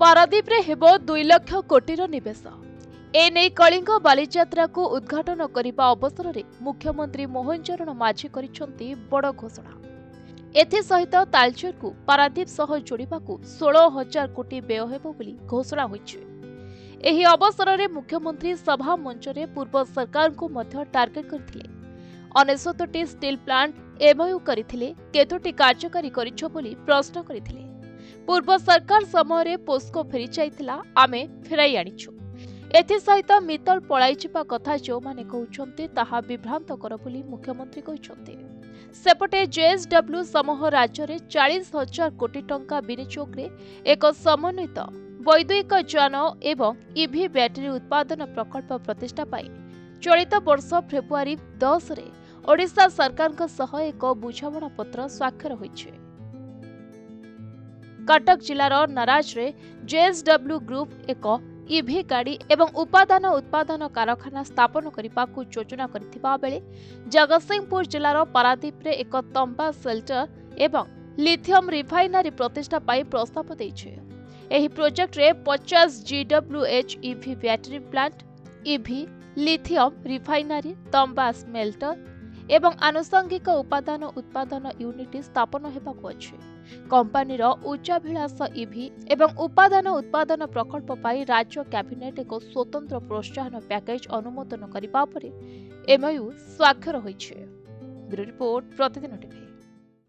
पारादीप रे हेबो 2 लाख कोटीर निवेश एने कलिंग बालीजात्रा को उद्घाटन करिबा अवसर रे मुख्यमंत्री मोहन चरण माझी करिसंती बड़ घोषणा। एथि सहित तालचेर को पारादीप सह जोड़िबा को 16,000 कोटी व्यय हेबो बोली घोषणा होइछ। एही अवसर रे मुख्यमंत्री सभा मंच रे पूर्व सरकार को मध्य टार्गेट करथिले। 69टी स्टील प्लांट एमओयू करथिले, केतोटी कार्यकारी करिछ बोली प्रश्न करथिले। पूर्व सरकार समय रे पोस्को फेरी जाइतिला, आमे फेराई आनिछु। एथि सहित मित्तल पळाई जिबा कथा जो माने कहउछन्ते ताहा विभ्रांत कर बोली मुख्यमंत्री कहिसन्ते। सेपटे जेएसडब्ल्यू समूह राज्य रे 40,000 कोटी टंका विनियोग रे एक समन्वित वैद्युतिक यान एवं ईवी बैटरी उत्पादन प्रकल्प प्रतिष्ठा पाई चलित वर्ष फेब्रुआरी 10 रे ओडिशा सरकार सह एक बुझामणा पत्र स्वाक्षर होइछे। कटक जिलार नराज रे जेएसडब्ल्यू ग्रुप एक ईवी गाड़ी एवं उत्पादन कारखाना स्थापन करने को योजना करथिबा बेले जगतसिंहपुर जिलार पारादीप रे एक तंबा सेल्टर एवं लिथियम रिफाइनरी प्रतिष्ठा पाई प्रस्ताव देइछे। एही प्रोजेक्ट रे 50 GWH EV battery plant, EV lithium refinery, तंबा स्मेल्टर एवं आनुषंगिक उत्पादन यूनिट स्थापन हेबाकु अछि। कंपनीर उच्चाभिलाष ईवी एवं उत्पादन प्रकल्प पाई राज्य कैबिनेट एक स्वतंत्र प्रोत्साहन पैकेज अनुमोदन करने एमओयू स्वाक्षर होइछे। ब्यूरो रिपोर्ट प्रतिदिन टीवी।